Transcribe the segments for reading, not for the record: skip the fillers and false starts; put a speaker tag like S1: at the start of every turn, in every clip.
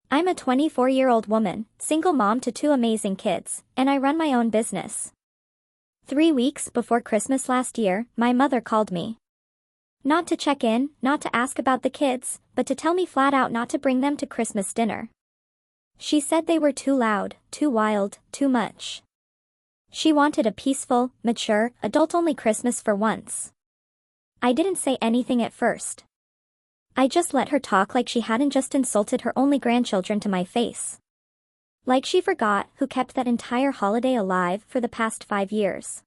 S1: I'm a 24-year-old woman, single mom to two amazing kids, and I run my own business. 3 weeks before Christmas last year, my mother called me. Not to check in, not to ask about the kids, but to tell me flat out not to bring them to Christmas dinner. She said they were too loud, too wild, too much. She wanted a peaceful, mature, adult-only Christmas for once. I didn't say anything at first. I just let her talk like she hadn't just insulted her only grandchildren to my face. Like she forgot who kept that entire holiday alive for the past 5 years.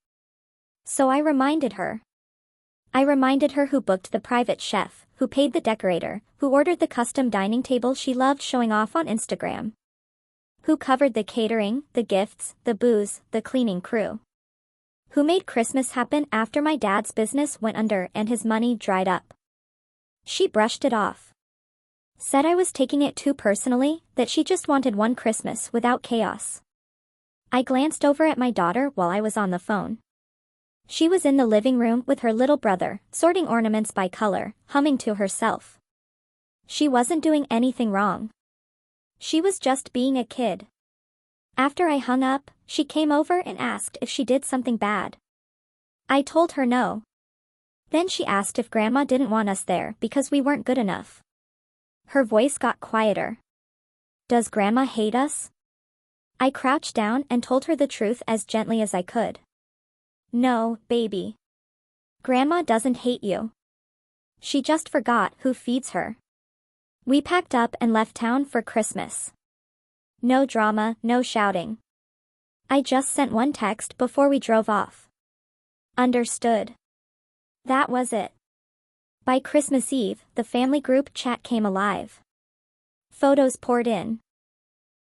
S1: So I reminded her. I reminded her who booked the private chef, who paid the decorator, who ordered the custom dining table she loved showing off on Instagram. Who covered the catering, the gifts, the booze, the cleaning crew. Who made Christmas happen after my dad's business went under and his money dried up. She brushed it off. Said I was taking it too personally, that she just wanted one Christmas without chaos. I glanced over at my daughter while I was on the phone. She was in the living room with her little brother, sorting ornaments by color, humming to herself. She wasn't doing anything wrong. She was just being a kid. After I hung up, she came over and asked if she did something bad. I told her no. Then she asked if Grandma didn't want us there because we weren't good enough. Her voice got quieter. Does Grandma hate us? I crouched down and told her the truth as gently as I could. No, baby. Grandma doesn't hate you. She just forgot who feeds her. We packed up and left town for Christmas. No drama, no shouting. I just sent one text before we drove off. Understood. That was it. By Christmas Eve, the family group chat came alive. Photos poured in.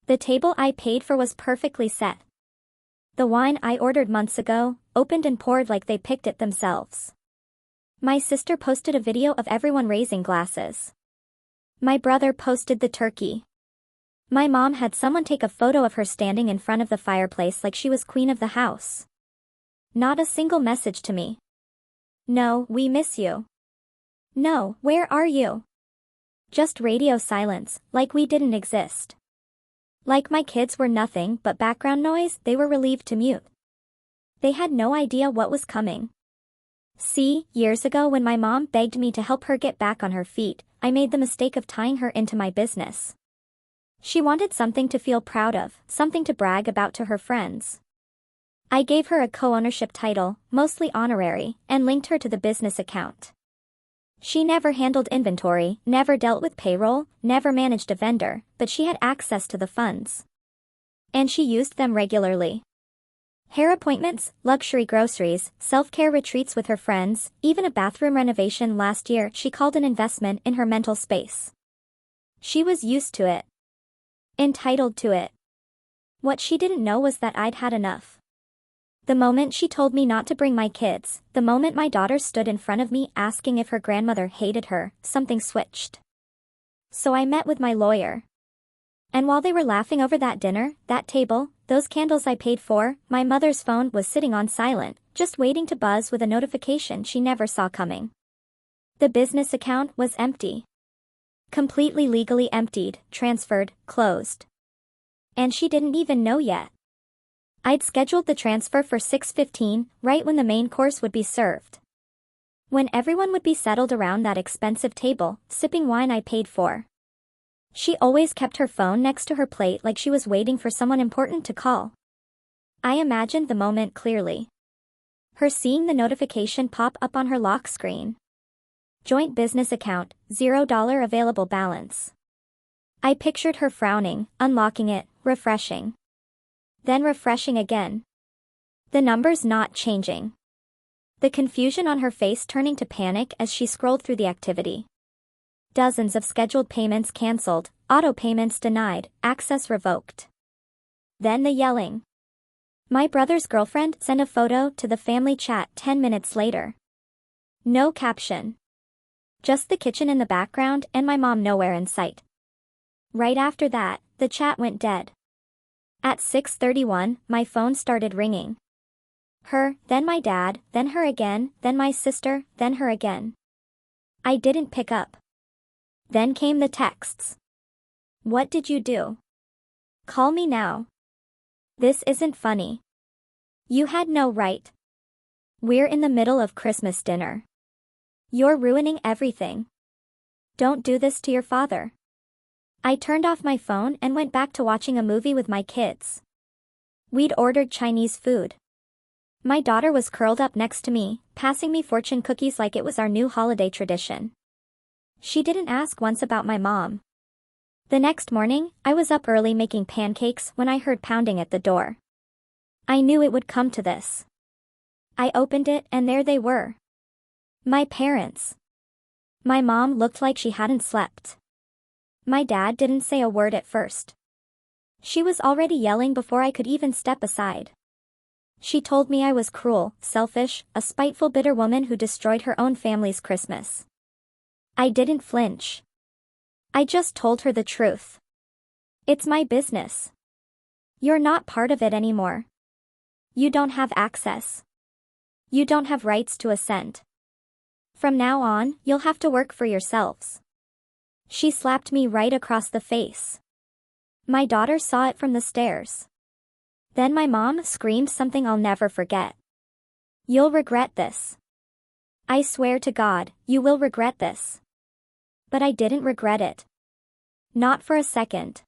S1: The table I paid for was perfectly set. The wine I ordered months ago, opened and poured like they picked it themselves. My sister posted a video of everyone raising glasses. My brother posted the turkey. My mom had someone take a photo of her standing in front of the fireplace like she was queen of the house. Not a single message to me. No, we miss you. No, where are you? Just radio silence, like we didn't exist. Like my kids were nothing but background noise they were relieved to mute. They had no idea what was coming. See, years ago when my mom begged me to help her get back on her feet, I made the mistake of tying her into my business. She wanted something to feel proud of, something to brag about to her friends. I gave her a co-ownership title, mostly honorary, and linked her to the business account. She never handled inventory, never dealt with payroll, never managed a vendor, but she had access to the funds. And she used them regularly. Hair appointments, luxury groceries, self-care retreats with her friends, even a bathroom renovation last year she called an investment in her mental space. She was used to it. Entitled to it. What she didn't know was that I'd had enough. The moment she told me not to bring my kids, the moment my daughter stood in front of me asking if her grandmother hated her, something switched. So I met with my lawyer. And while they were laughing over that dinner, that table, those candles I paid for, my mother's phone was sitting on silent, just waiting to buzz with a notification she never saw coming. The business account was empty. Completely legally emptied, transferred, closed. And she didn't even know yet. I'd scheduled the transfer for 6:15, right when the main course would be served. When everyone would be settled around that expensive table, sipping wine I paid for. She always kept her phone next to her plate like she was waiting for someone important to call. I imagined the moment clearly. Her seeing the notification pop up on her lock screen. Joint business account, $0 available balance. I pictured her frowning, unlocking it, refreshing. Then refreshing again. The numbers not changing. The confusion on her face turning to panic as she scrolled through the activity. Dozens of scheduled payments canceled, auto payments denied, access revoked. Then the yelling. My brother's girlfriend sent a photo to the family chat 10 minutes later. No caption. Just the kitchen in the background and my mom nowhere in sight. Right after that, the chat went dead. At 6:31, my phone started ringing. Her, then my dad, then her again, then my sister, then her again. I didn't pick up. Then came the texts. What did you do? Call me now. This isn't funny. You had no right. We're in the middle of Christmas dinner. You're ruining everything. Don't do this to your father. I turned off my phone and went back to watching a movie with my kids. We'd ordered Chinese food. My daughter was curled up next to me, passing me fortune cookies like it was our new holiday tradition. She didn't ask once about my mom. The next morning, I was up early making pancakes when I heard pounding at the door. I knew it would come to this. I opened it and there they were. My parents. My mom looked like she hadn't slept. My dad didn't say a word at first. She was already yelling before I could even step aside. She told me I was cruel, selfish, a spiteful bitter woman who destroyed her own family's Christmas. I didn't flinch. I just told her the truth. It's my business. You're not part of it anymore. You don't have access. You don't have rights to a cent. From now on, you'll have to work for yourselves. She slapped me right across the face. My daughter saw it from the stairs. Then my mom screamed something I'll never forget. You'll regret this. I swear to God, you will regret this. But I didn't regret it. Not for a second.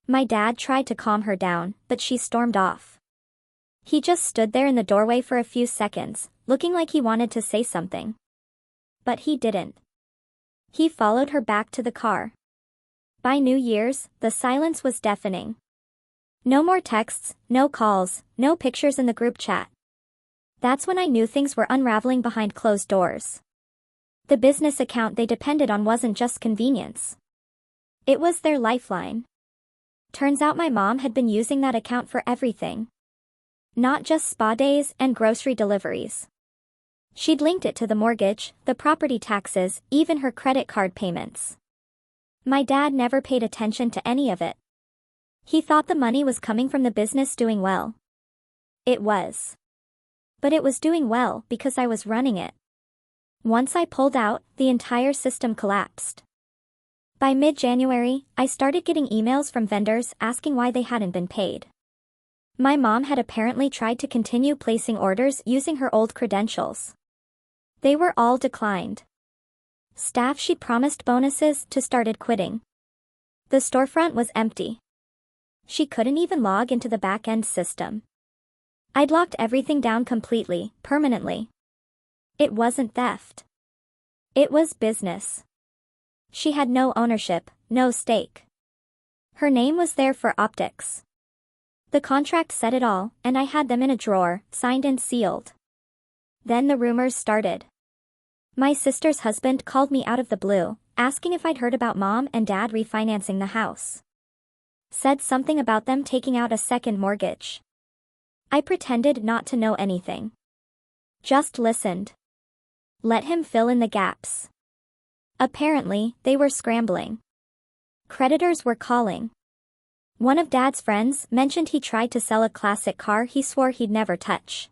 S1: My dad tried to calm her down, but she stormed off. He just stood there in the doorway for a few seconds, looking like he wanted to say something. But he didn't. He followed her back to the car. By New Year's, the silence was deafening. No more texts, no calls, no pictures in the group chat. That's when I knew things were unraveling behind closed doors. The business account they depended on wasn't just convenience. It was their lifeline. Turns out my mom had been using that account for everything. Not just spa days and grocery deliveries. She'd linked it to the mortgage, the property taxes, even her credit card payments. My dad never paid attention to any of it. He thought the money was coming from the business doing well. It was. But it was doing well because I was running it. Once I pulled out, the entire system collapsed. By mid-January, I started getting emails from vendors asking why they hadn't been paid. My mom had apparently tried to continue placing orders using her old credentials. They were all declined. Staff she'd promised bonuses to started quitting. The storefront was empty. She couldn't even log into the back-end system. I'd locked everything down completely, permanently. It wasn't theft. It was business. She had no ownership, no stake. Her name was there for optics. The contract said it all, and I had them in a drawer, signed and sealed. Then the rumors started. My sister's husband called me out of the blue, asking if I'd heard about Mom and Dad refinancing the house. Said something about them taking out a second mortgage. I pretended not to know anything. Just listened. Let him fill in the gaps. Apparently, they were scrambling. Creditors were calling. One of Dad's friends mentioned he tried to sell a classic car he swore he'd never touch.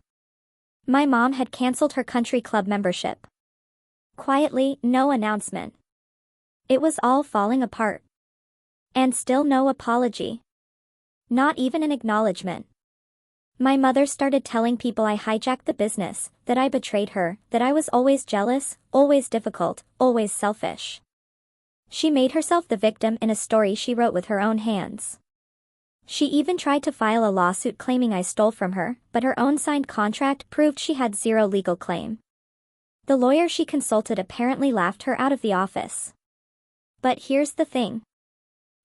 S1: My mom had canceled her country club membership. Quietly, no announcement. It was all falling apart. And still no apology. Not even an acknowledgement. My mother started telling people I hijacked the business, that I betrayed her, that I was always jealous, always difficult, always selfish. She made herself the victim in a story she wrote with her own hands. She even tried to file a lawsuit claiming I stole from her, but her own signed contract proved she had zero legal claim. The lawyer she consulted apparently laughed her out of the office. But here's the thing.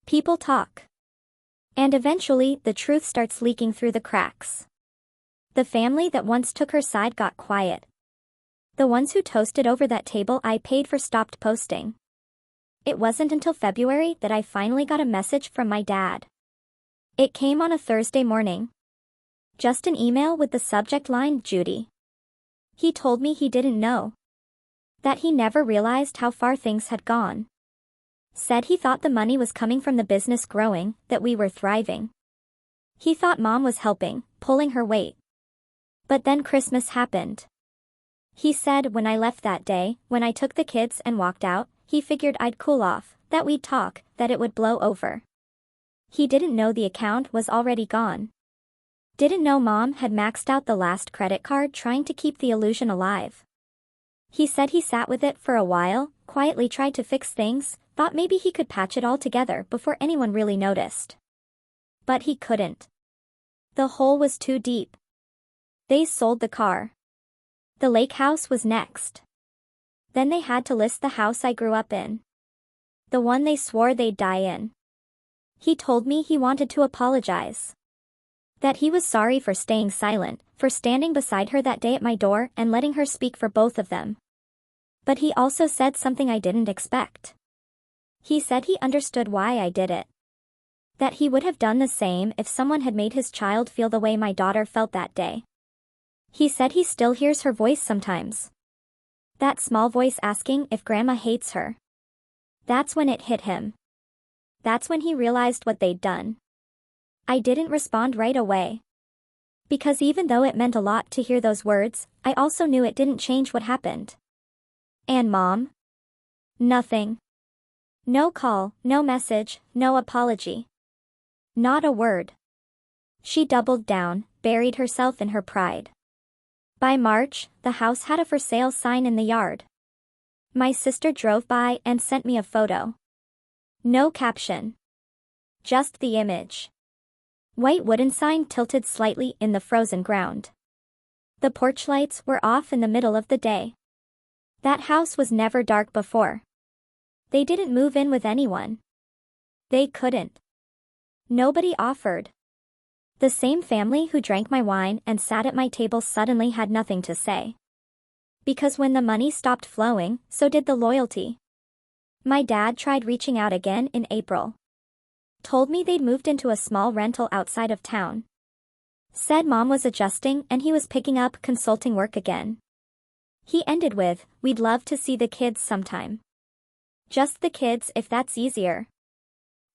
S1: People talk. And eventually, the truth starts leaking through the cracks. The family that once took her side got quiet. The ones who toasted over that table I paid for stopped posting. It wasn't until February that I finally got a message from my dad. It came on a Thursday morning. Just an email with the subject line, Judy. He told me he didn't know. That he never realized how far things had gone. Said he thought the money was coming from the business growing, that we were thriving. He thought Mom was helping, pulling her weight. But then Christmas happened. He said when I left that day, when I took the kids and walked out, he figured I'd cool off, that we'd talk, that it would blow over. He didn't know the account was already gone. Didn't know Mom had maxed out the last credit card trying to keep the illusion alive. He said he sat with it for a while, quietly tried to fix things, thought maybe he could patch it all together before anyone really noticed. But he couldn't. The hole was too deep. They sold the car. The lake house was next. Then they had to list the house I grew up in. The one they swore they'd die in. He told me he wanted to apologize. That he was sorry for staying silent, for standing beside her that day at my door and letting her speak for both of them. But he also said something I didn't expect. He said he understood why I did it. That he would have done the same if someone had made his child feel the way my daughter felt that day. He said he still hears her voice sometimes. That small voice asking if Grandma hates her. That's when it hit him. That's when he realized what they'd done. I didn't respond right away. Because even though it meant a lot to hear those words, I also knew it didn't change what happened. And Mom? Nothing. No call, no message, no apology. Not a word. She doubled down, buried herself in her pride. By March, the house had a for sale sign in the yard. My sister drove by and sent me a photo. No caption. Just the image. White wooden sign tilted slightly in the frozen ground. The porch lights were off in the middle of the day. That house was never dark before. They didn't move in with anyone. They couldn't. Nobody offered. The same family who drank my wine and sat at my table suddenly had nothing to say. Because when the money stopped flowing, so did the loyalty. My dad tried reaching out again in April. Told me they'd moved into a small rental outside of town. Said Mom was adjusting and he was picking up consulting work again. He ended with, "We'd love to see the kids sometime. Just the kids if that's easier."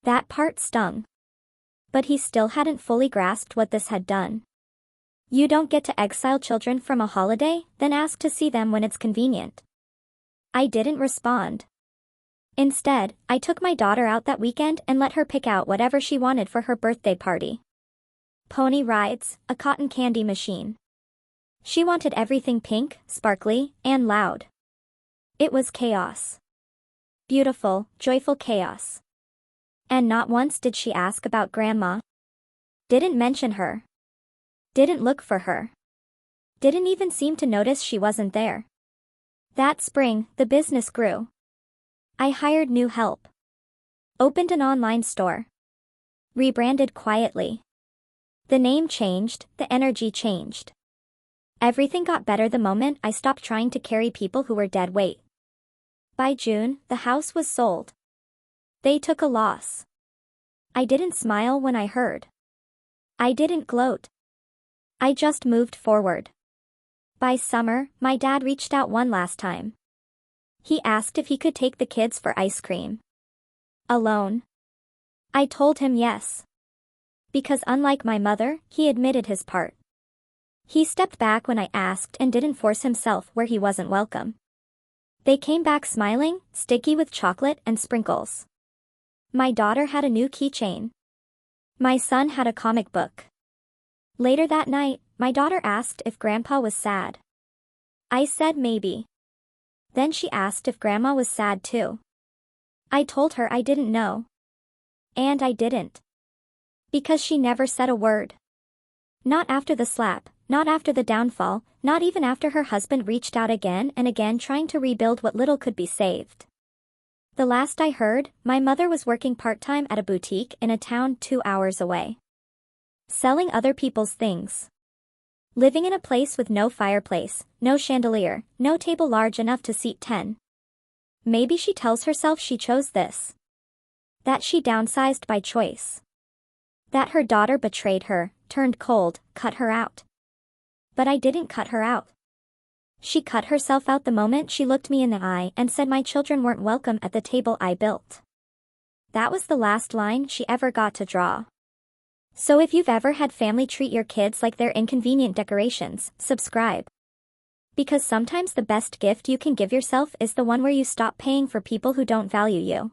S1: That part stung. But he still hadn't fully grasped what this had done. You don't get to exile children from a holiday, then ask to see them when it's convenient. I didn't respond. Instead, I took my daughter out that weekend and let her pick out whatever she wanted for her birthday party. Pony rides, a cotton candy machine. She wanted everything pink, sparkly, and loud. It was chaos. Beautiful, joyful chaos. And not once did she ask about Grandma. Didn't mention her. Didn't look for her. Didn't even seem to notice she wasn't there. That spring, the business grew. I hired new help. Opened an online store. Rebranded quietly. The name changed, the energy changed. Everything got better the moment I stopped trying to carry people who were dead weight. By June, the house was sold. They took a loss. I didn't smile when I heard. I didn't gloat. I just moved forward. By summer, my dad reached out one last time. He asked if he could take the kids for ice cream. Alone. I told him yes. Because unlike my mother, he admitted his part. He stepped back when I asked and didn't force himself where he wasn't welcome. They came back smiling, sticky with chocolate and sprinkles. My daughter had a new keychain. My son had a comic book. Later that night, my daughter asked if Grandpa was sad. I said maybe. Then she asked if Grandma was sad too. I told her I didn't know. And I didn't. Because she never said a word. Not after the slap, not after the downfall, not even after her husband reached out again and again trying to rebuild what little could be saved. The last I heard, my mother was working part-time at a boutique in a town 2 hours away. Selling other people's things. Living in a place with no fireplace, no chandelier, no table large enough to seat 10. Maybe she tells herself she chose this. That she downsized by choice. That her daughter betrayed her, turned cold, cut her out. But I didn't cut her out. She cut herself out the moment she looked me in the eye and said my children weren't welcome at the table I built. That was the last line she ever got to draw. So if you've ever had family treat your kids like they're inconvenient decorations, subscribe. Because sometimes the best gift you can give yourself is the one where you stop paying for people who don't value you.